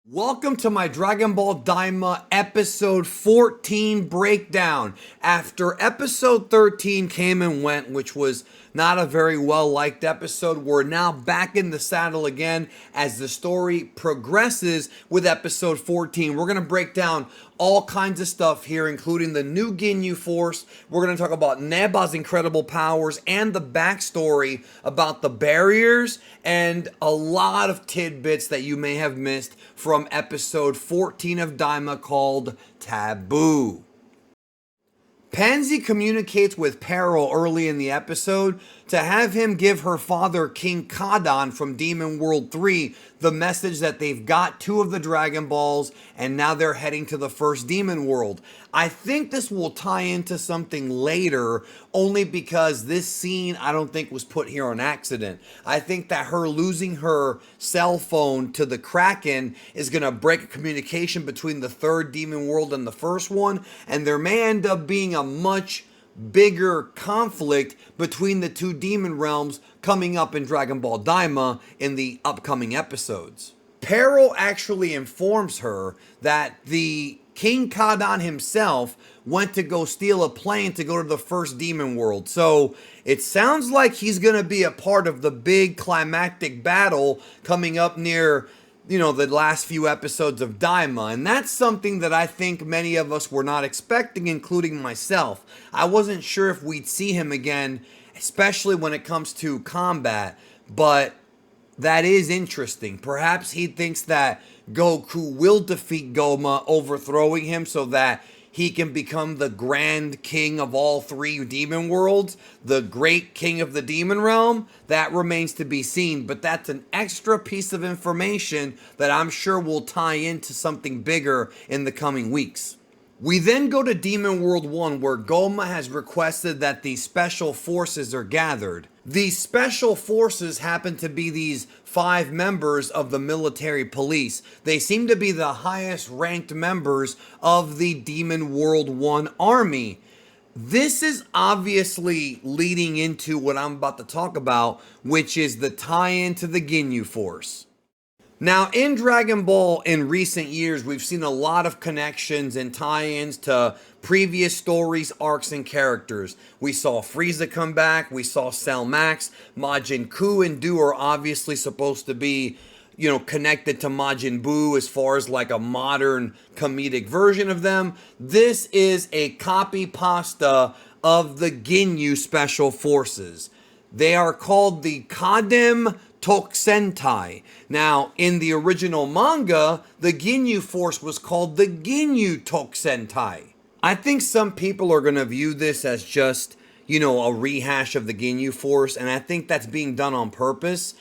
Welcome to my Dragon Ball Daima episode 14 breakdown. After episode 13 came and went, which was not a very well liked episode, we're now back in the saddle again as the story progresses with episode 14. We're going to break down all kinds of stuff here, including the new Ginyu Force. We're going to talk about Neba's incredible powers and the backstory about the barriers and a lot of tidbits that you may have missed from episode 14 of Daima called Taboo. Pansy communicates with Peril early in the episode to have him give her father King Kadan from Demon World 3 the message that they've got 2 of the Dragon Balls and now they're heading to the first Demon World. I think this will tie into something later only because this scene I don't think was put here on accident. I think that her losing her cell phone to the Kraken is going to break a communication between the third Demon World and the first one, and there may end up being a much bigger conflict between the 2 demon realms coming up in Dragon Ball Daima in the upcoming episodes. Peril actually informs her that the King Kadan himself went to go steal a plane to go to the first demon world. So it sounds like he's going to be a part of the big climactic battle coming up near the last few episodes of Daima. And that's something that I think many of us were not expecting, including myself. I wasn't sure if we'd see him again, especially when it comes to combat, but that is interesting. Perhaps he thinks that Goku will defeat Goma, overthrowing him so that he can become the grand king of all 3 demon worlds, the great king of the demon realm. That remains to be seen, but that's an extra piece of information that I'm sure will tie into something bigger in the coming weeks. We then go to Demon World 1, where Goma has requested that these special forces are gathered. These special forces happen to be these 5 members of the military police. They seem to be the highest ranked members of the Demon World 1 army. This is obviously leading into what I'm about to talk about, which is the tie-in to the Ginyu Force. Now, in Dragon Ball in recent years, we've seen a lot of connections and tie-ins to previous stories, arcs, and characters. We saw Frieza come back, we saw Cell Max, Majin Ku and Do are obviously supposed to be, connected to Majin Buu as far as like a modern comedic version of them. This is a copy pasta of the Ginyu Special Forces. They are called the Kadem Tokusentai. Now, in the original manga, the Ginyu Force was called the Ginyu Tokusentai. I think some people are going to view this as just, a rehash of the Ginyu Force, and I think that's being done on purpose.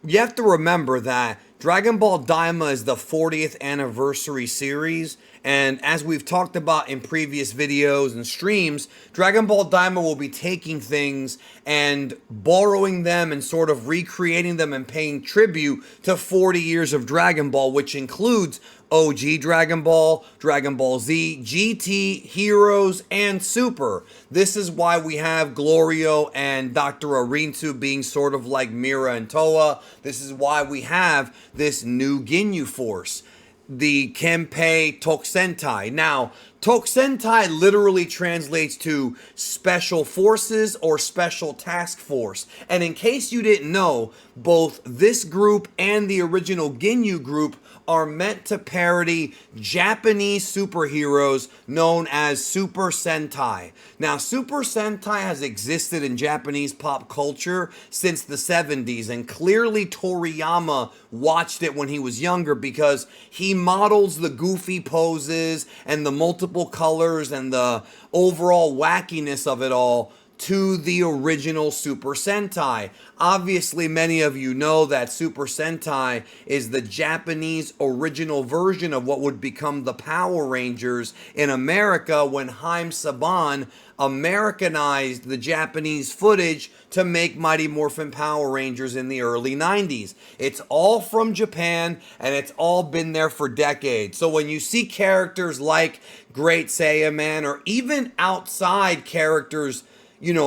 You have to remember that Dragon Ball Daima is the 40th anniversary series, and as we've talked about in previous videos and streams, Dragon Ball Daima will be taking things and borrowing them and sort of recreating them and paying tribute to 40 years of Dragon Ball, which includes OG Dragon Ball, Dragon Ball Z, GT, Heroes, and Super. This is why we have Glorio and Dr. Arintu being sort of like Mira and Toa. This is why we have this new Ginyu Force, the Kenpei Tokusentai. Now, Tokusentai literally translates to Special Forces or Special Task Force. And in case you didn't know, both this group and the original Ginyu group are meant to parody Japanese superheroes known as Super Sentai. Now, Super Sentai has existed in Japanese pop culture since the 70s, and clearly Toriyama watched it when he was younger because he models the goofy poses and the multiple colors and the overall wackiness of it all to the original Super Sentai. Obviously, many of you know that Super Sentai is the Japanese original version of what would become the Power Rangers in America when Haim Saban Americanized the Japanese footage to make Mighty Morphin Power Rangers in the early 90s. It's all from Japan, and it's all been there for decades. So when you see characters like Great Saiyaman, or even outside characters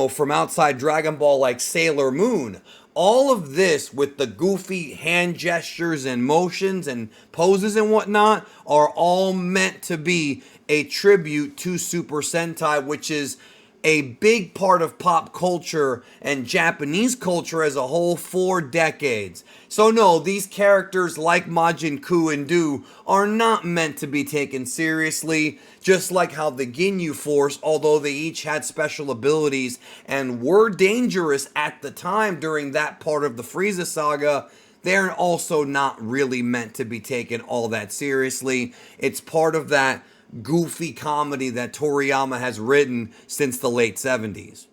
from outside Dragon Ball like Sailor Moon, All of this with the goofy hand gestures and motions and poses and whatnot are all meant to be a tribute to Super Sentai, which is a big part of pop culture and Japanese culture as a whole for decades. So no, these characters like Majin Ku and Du are not meant to be taken seriously, just like how the Ginyu Force, although they each had special abilities and were dangerous at the time during that part of the Frieza saga, they're also not really meant to be taken all that seriously. It's part of that goofy comedy that Toriyama has written since the late 70s.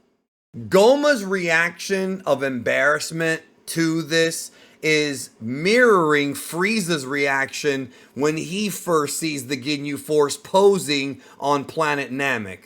Goma's reaction of embarrassment to this is mirroring Frieza's reaction when he first sees the Ginyu Force posing on planet Namek.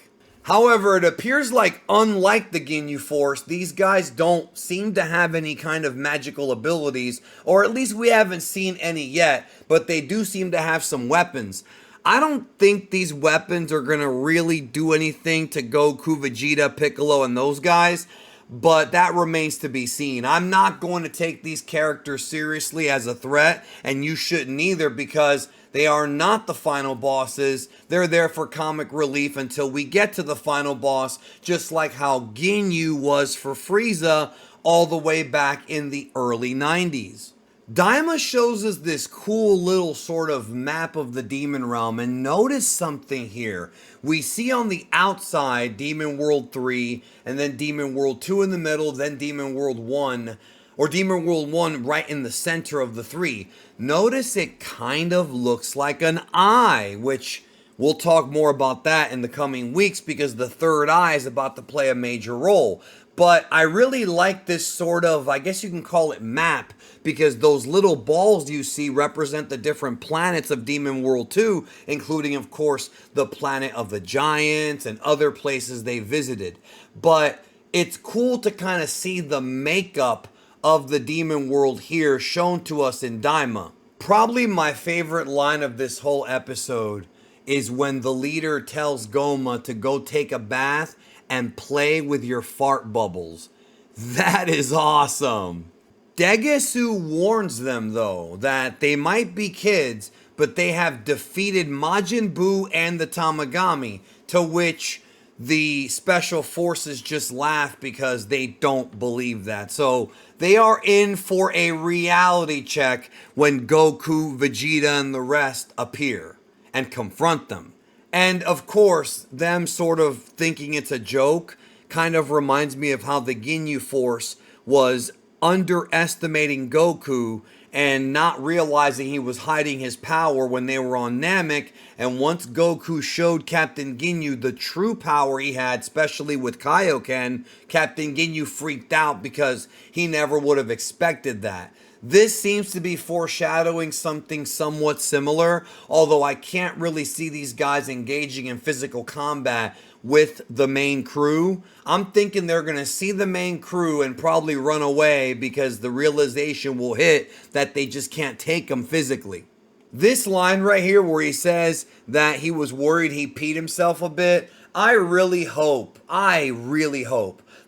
However, it appears like, unlike the Ginyu Force, these guys don't seem to have any kind of magical abilities, or at least we haven't seen any yet, but they do seem to have some weapons. I don't think these weapons are going to really do anything to Goku, Vegeta, Piccolo, and those guys, but that remains to be seen. I'm not going to take these characters seriously as a threat, and you shouldn't either, because they are not the final bosses. They're there for comic relief until we get to the final boss, just like how Ginyu was for Frieza all the way back in the early 90s. Daima shows us this cool little sort of map of the Demon Realm, and notice something here. We see on the outside Demon World 3, and then Demon World 2 in the middle, then Demon World 1, or Demon World 1 right in the center of the 3. Notice it kind of looks like an eye, which we'll talk more about that in the coming weeks because the third eye is about to play a major role. But I really like this sort of, I guess you can call it map, because those little balls you see represent the different planets of Demon World 2, including, of course, the planet of the Giants and other places they visited. But it's cool to kind of see the makeup of the Demon World here shown to us in Daima. Probably my favorite line of this whole episode is when the leader tells Goma to go take a bath and play with your fart bubbles. That is awesome. Degesu warns them, though, that they might be kids, but they have defeated Majin Buu and the Tamagami, to which the special forces just laugh because they don't believe that. So they are in for a reality check when Goku, Vegeta, and the rest appear and confront them. And of course, them sort of thinking it's a joke kind of reminds me of how the Ginyu Force was underestimating Goku and not realizing he was hiding his power when they were on Namek. And once Goku showed Captain Ginyu the true power he had, especially with Kaioken, Captain Ginyu freaked out because he never would have expected that. This seems to be foreshadowing something somewhat similar, although I can't really see these guys engaging in physical combat with the main crew. I'm thinking they're going to see the main crew and probably run away because the realization will hit that they just can't take them physically. This line right here where he says that he was worried he peed himself a bit, I really hope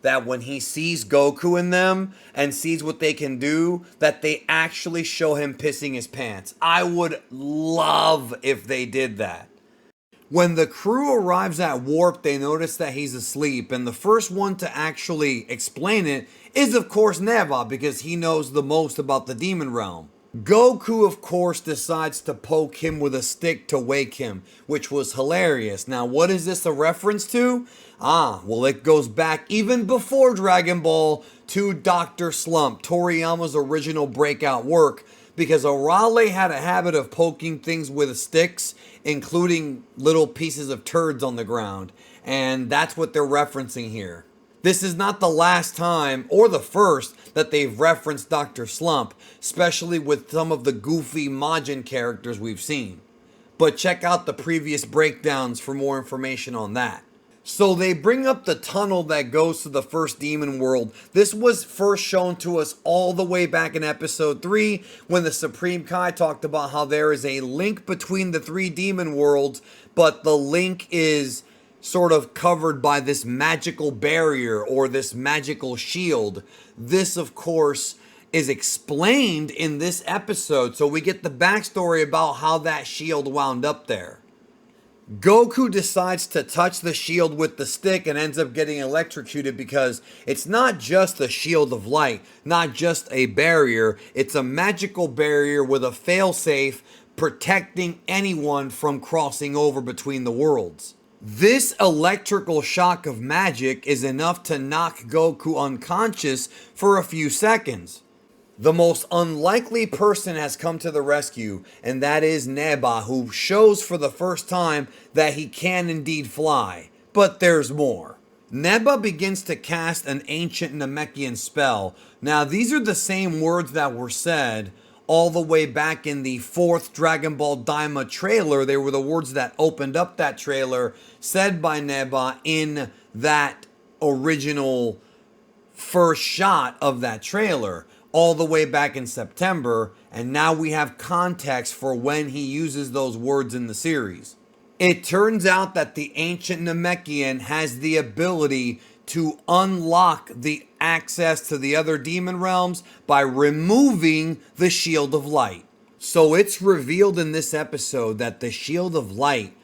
that when he sees Goku in them and sees what they can do, that they actually show him pissing his pants. I would love if they did that. When the crew arrives at Warp, they notice that he's asleep, and the first one to actually explain it is, of course, Neva, because he knows the most about the Demon Realm. Goku, of course, decides to poke him with a stick to wake him, which was hilarious. Now, what is this a reference to? Well, it goes back even before Dragon Ball to Dr. Slump, Toriyama's original breakout work, because Arale had a habit of poking things with sticks, including little pieces of turds on the ground, and that's what they're referencing here. This is not the last time, or the first, that they've referenced Dr. Slump, especially with some of the goofy Majin characters we've seen. But check out the previous breakdowns for more information on that. So they bring up the tunnel that goes to the first Demon World. This was first shown to us all the way back in episode 3 when the Supreme Kai talked about how there is a link between the 3 Demon Worlds, but the link is sort of covered by this magical barrier or this magical shield. This, of course, is explained in this episode, so we get the backstory about how that shield wound up there. Goku decides to touch the shield with the stick and ends up getting electrocuted because it's not just a shield of light, not just a barrier, it's a magical barrier with a failsafe protecting anyone from crossing over between the worlds. This electrical shock of magic is enough to knock Goku unconscious for a few seconds. The most unlikely person has come to the rescue, and that is Neba, who shows for the first time that he can indeed fly. But there's more. Neba begins to cast an ancient Namekian spell. Now, these are the same words that were said all the way back in the 4th Dragon Ball Daima trailer. They were the words that opened up that trailer, said by Neba in that original first shot of that trailer, all the way back in September, and now we have context for when he uses those words in the series. It turns out that the ancient Namekian has the ability to unlock the access to the other demon realms by removing the Shield of Light. So it's revealed in this episode that the Shield of Light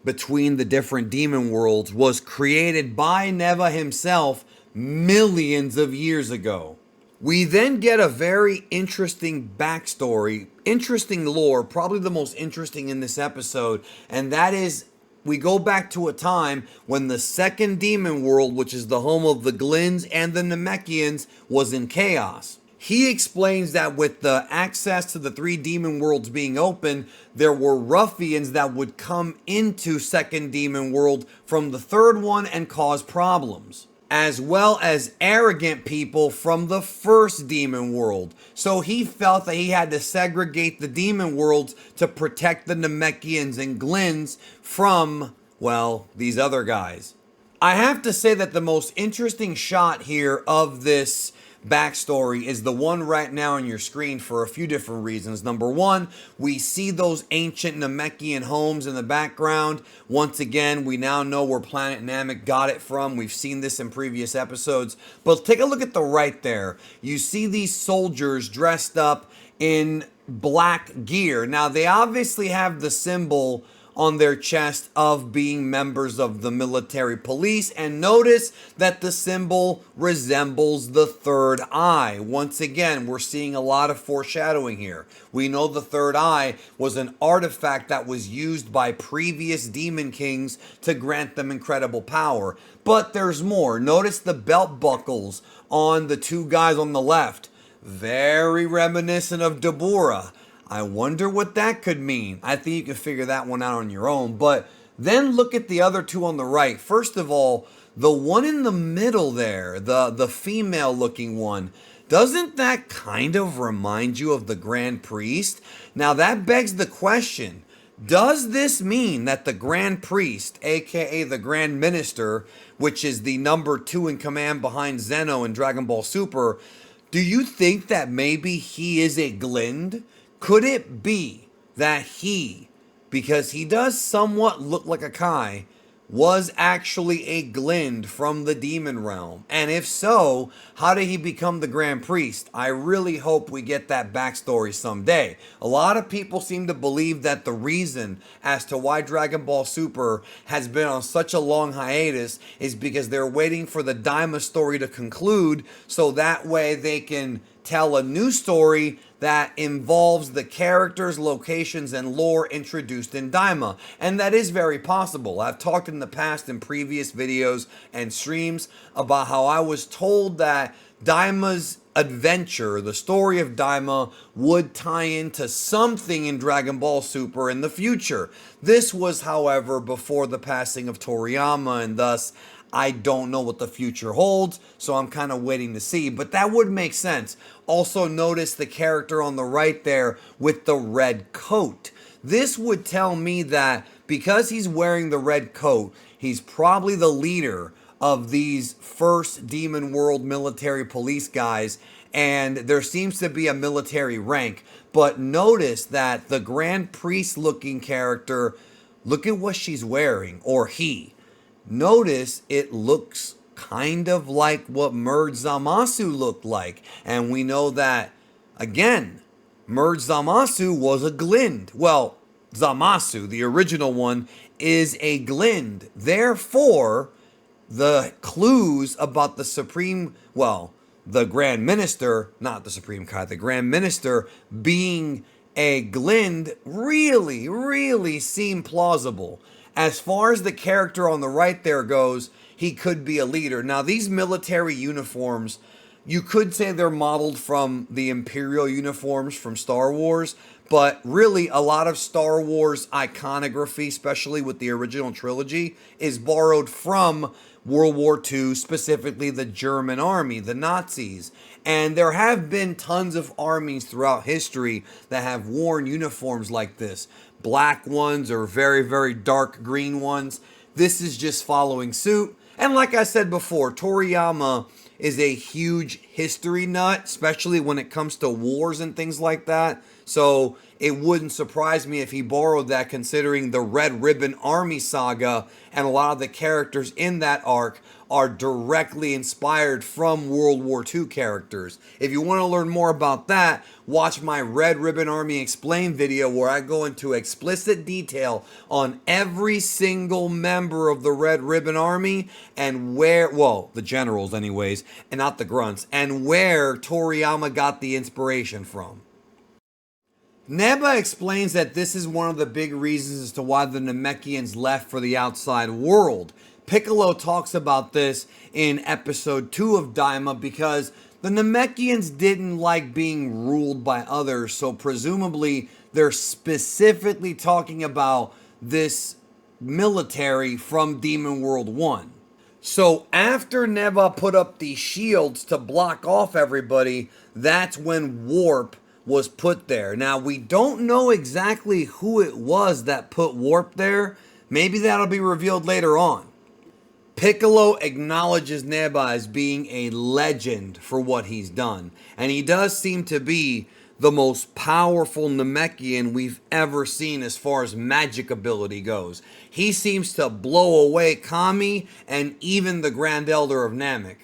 between the different demon worlds was created by Neva himself millions of years ago. We then get a very interesting backstory, interesting lore, probably the most interesting in this episode, and that is we go back to a time when the second demon world, which is the home of the Glins and the Namekians, was in chaos. He explains that with the access to the 3 demon worlds being open, there were ruffians that would come into second demon world from the 3rd one and cause problems, as well as arrogant people from the 1st demon world. So he felt that he had to segregate the demon worlds to protect the Namekians and Glins from, well, these other guys. I have to say that the most interesting shot here of this backstory is the one right now on your screen for a few different reasons. Number one, we see those ancient Namekian homes in the background. Once again, we now know where Planet Namek got it from. We've seen this in previous episodes. But take a look at the right there. You see these soldiers dressed up in black gear. Now, they obviously have the symbol on their chest of being members of the military police, and notice that the symbol resembles the third eye. Once again, we're seeing a lot of foreshadowing here. We know the third eye was an artifact that was used by previous demon kings to grant them incredible power. But there's more. Notice the belt buckles on the 2 guys on the left. Very reminiscent of Dabura. I wonder what that could mean. I think you can figure that one out on your own. But then look at the other 2 on the right. First of all, the one in the middle there, the female looking one, doesn't that kind of remind you of the Grand Priest? Now that begs the question, does this mean that the Grand Priest, aka the Grand Minister, which is the number 2 in command behind Zeno in Dragon Ball Super, do you think that maybe he is a Glind? Could it be that he, because he does somewhat look like a Kai, was actually a Glind from the demon realm? And if so, how did he become the Grand Priest? I really hope we get that backstory someday. A lot of people seem to believe that the reason as to why Dragon Ball Super has been on such a long hiatus is because they're waiting for the Daima story to conclude, so that way they can tell a new story that involves the characters, locations, and lore introduced in Daima. And that is very possible. I've talked in the past in previous videos and streams about how I was told that Daima's adventure, the story of Daima, would tie into something in Dragon Ball Super in the future. This was, however, before the passing of Toriyama, and thus I don't know what the future holds, so I'm kind of waiting to see, but that would make sense. Also, notice the character on the right there with the red coat. This would tell me that because he's wearing the red coat, he's probably the leader of these first Demon World military police guys, and there seems to be a military rank. But notice that the Grand Priest looking character, look at what she's wearing, or he. notice it looks kind of like what Merge Zamasu looked like. And we know that, again, Merge Zamasu was a Glind. Well, Zamasu, the original one, is a Glind. Therefore, the clues about the the Grand Minister, not the Supreme Kai, the Grand Minister being a Glind really, really seem plausible. As far as the character on the right there goes, he could be a leader. Now, these military uniforms, you could say they're modeled from the Imperial uniforms from Star Wars, but really a lot of Star Wars iconography, especially with the original trilogy, is borrowed from World War II, specifically the German army, the Nazis. And there have been tons of armies throughout history that have worn uniforms like this. Black ones or very, very dark green ones. This is just following suit. And like I said before, Toriyama is a huge history nut, especially when it comes to wars and things like that. So it wouldn't surprise me if he borrowed that, considering the Red Ribbon Army saga and a lot of the characters in that arc are directly inspired from World War II characters. If you want to learn more about that, watch my Red Ribbon Army Explained video where I go into explicit detail on every single member of the Red Ribbon Army and where, well, the generals anyways, and not the grunts, and where Toriyama got the inspiration from. Neba explains that this is one of the big reasons as to why the Namekians left for the outside world. Piccolo talks about this in episode 2 of Daima because the Namekians didn't like being ruled by others, so presumably they're specifically talking about this military from Demon World 1. So after Neva put up these shields to block off everybody, that's when Warp was put there. Now, we don't know exactly who it was that put Warp there. Maybe that'll be revealed later on. Piccolo acknowledges Neba as being a legend for what he's done. And he does seem to be the most powerful Namekian we've ever seen as far as magic ability goes. He seems to blow away Kami and even the Grand Elder of Namek.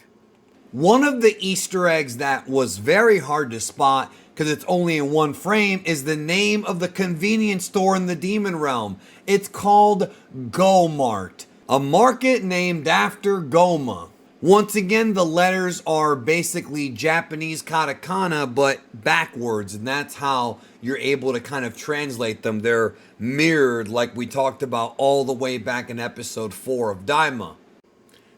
One of the Easter eggs that was very hard to spot, because it's only in one frame, is the name of the convenience store in the Demon Realm. It's called Go Mart, a market named after Goma. Once again, the letters are basically Japanese katakana, but backwards, and that's how you're able to kind of translate them. They're mirrored, like we talked about all the way back in episode 4 of Daima.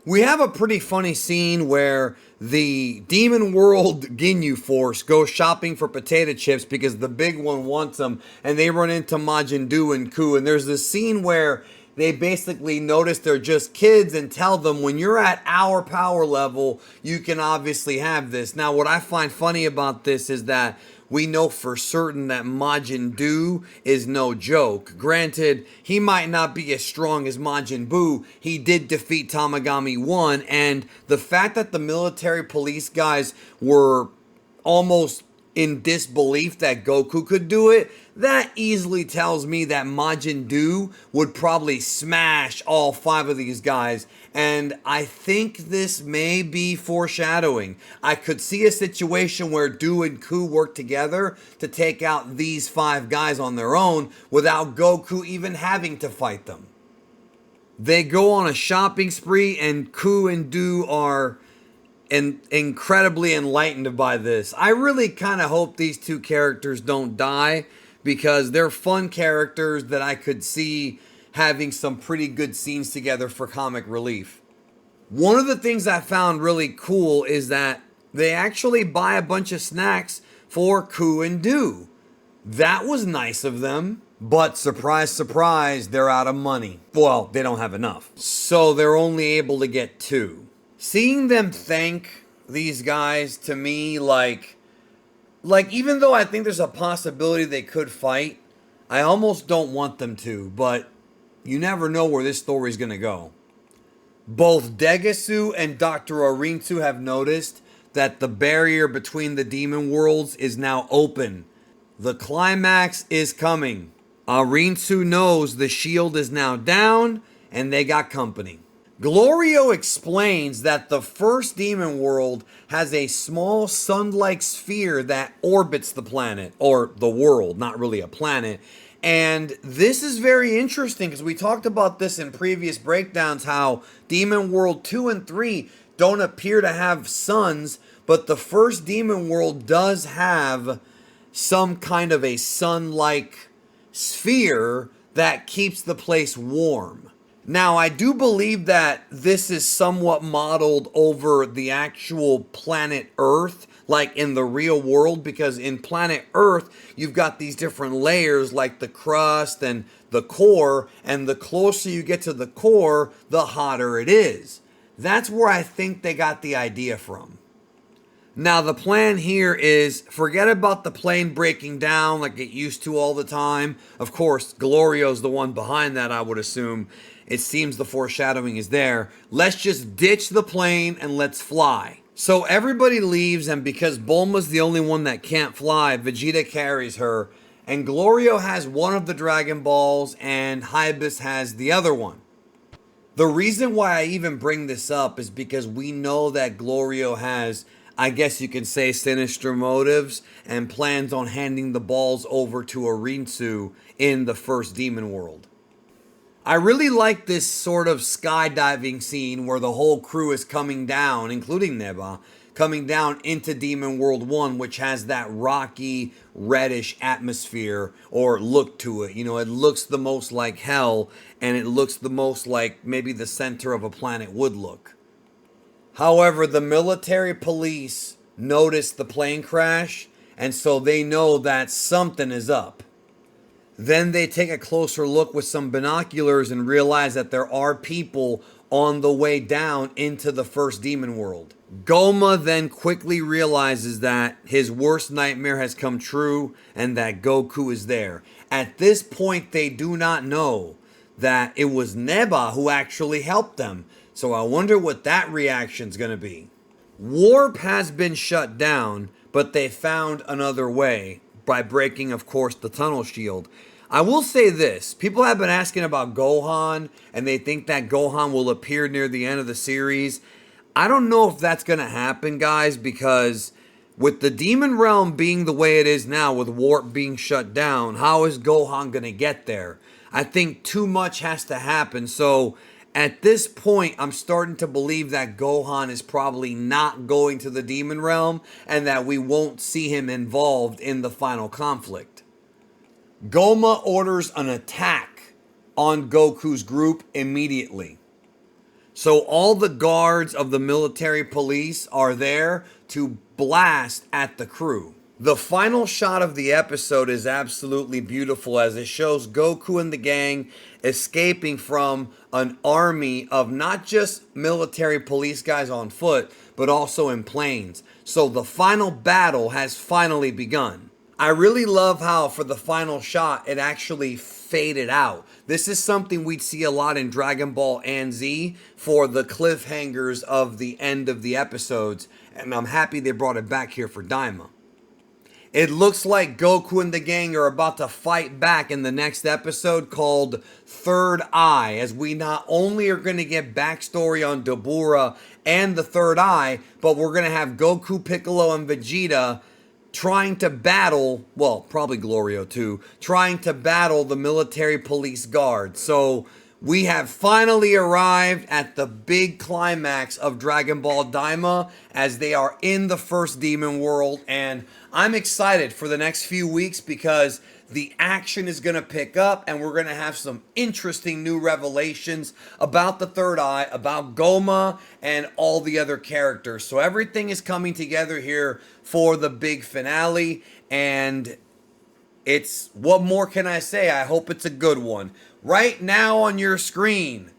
We have a pretty funny scene where the Demon World Ginyu Force goes shopping for potato chips because the big one wants them, and they run into Majin Buu and Ku, and there's this scene where they basically notice they're just kids and tell them, when you're at our power level, you can obviously have this. Now, what I find funny about this is that we know for certain that Majin Buu is no joke. Granted, he might not be as strong as Majin Buu. He did defeat Tamagami 1, and the fact that the military police guys were almost in disbelief that Goku could do it, that easily tells me that Majin Buu would probably smash all 5 of these guys. And I think this may be foreshadowing. I could see a situation where Buu and Ku work together to take out these 5 guys on their own without Goku even having to fight them. They go on a shopping spree, and Ku and Buu are incredibly enlightened by this. I really kind of hope these 2 characters don't die, because they're fun characters that I could see having some pretty good scenes together for comic relief. One of the things I found really cool is that they actually buy a bunch of snacks for Ku and Buu. That was nice of them, but surprise, surprise, they're out of money. Well, they don't have enough, so they're only able to get 2. Seeing them thank these guys, to me, like even though I think there's a possibility they could fight, I almost don't want them to, but you never know where this story's gonna go. Both Degasu and Dr. Orinsu have noticed that the barrier between the demon worlds is now open. The climax is coming. Orinsu knows the shield is now down, and they got company. Glorio explains that the first demon world has a small sun-like sphere that orbits the planet, or the world, not really a planet. And this is very interesting because we talked about this in previous breakdowns, how Demon World 2 and 3 don't appear to have suns, but the first Demon World does have some kind of a sun-like sphere that keeps the place warm. Now, I do believe that this is somewhat modeled over the actual planet Earth, like in the real world, because in planet Earth, you've got these different layers like the crust and the core, and the closer you get to the core, the hotter it is. That's where I think they got the idea from. Now, the plan here is forget about the plane breaking down like it used to all the time. Of course, Glorio's the one behind that, I would assume. It seems the foreshadowing is there. Let's just ditch the plane and let's fly. So everybody leaves, and because Bulma's the only one that can't fly, Vegeta carries her, and Glorio has one of the Dragon Balls, and Hybis has the other one. The reason why I even bring this up is because we know that Glorio has, I guess you can say, sinister motives and plans on handing the balls over to Arinsu in the first Demon World. I really like this sort of skydiving scene where the whole crew is coming down, including Neba, coming down into Demon World 1, which has that rocky, reddish atmosphere or look to it. You know, it looks the most like hell, and it looks the most like maybe the center of a planet would look. However, the military police notice the plane crash, and so they know that something is up. Then they take a closer look with some binoculars and realize that there are people on the way down into the first demon world. Goma then quickly realizes that his worst nightmare has come true and that Goku is there. At this point, they do not know that it was Neba who actually helped them. So I wonder what that reaction's going to be. Warp has been shut down, but they found another way by breaking, of course, the tunnel shield. I will say this. People have been asking about Gohan, and they think that Gohan will appear near the end of the series. I don't know if that's going to happen, guys, because with the Demon Realm being the way it is now, with Warp being shut down, how is Gohan going to get there? I think too much has to happen, so at this point, I'm starting to believe that Gohan is probably not going to the Demon Realm and that we won't see him involved in the final conflict. Goma orders an attack on Goku's group immediately. So all the guards of the military police are there to blast at the crew. The final shot of the episode is absolutely beautiful as it shows Goku and the gang escaping from an army of not just military police guys on foot, but also in planes. So the final battle has finally begun. I really love how for the final shot, it actually faded out. This is something we'd see a lot in Dragon Ball and Z for the cliffhangers of the end of the episodes, and I'm happy they brought it back here for Daima. It looks like Goku and the gang are about to fight back in the next episode called Third Eye, as we not only are going to get backstory on Dabura and the Third Eye, but we're going to have Goku, Piccolo, and Vegeta trying to battle, well, probably Glorio too, trying to battle the military police guard. So we have finally arrived at the big climax of Dragon Ball Daima as they are in the first demon world, and I'm excited for the next few weeks because the action is going to pick up and we're going to have some interesting new revelations about the Third Eye, about Goma, and all the other characters. So everything is coming together here for the big finale, and it's, what more can I say? I hope it's a good one. Right now on your screen,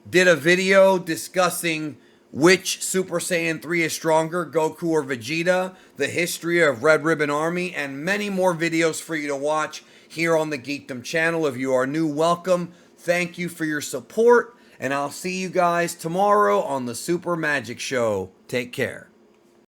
did a video discussing which Super Saiyan 3 is stronger, Goku or Vegeta, the history of Red Ribbon Army, and many more videos for you to watch here on the Geekdom channel. If you are new, welcome. Thank you for your support, and I'll see you guys tomorrow on the Super Magic Show. Take care.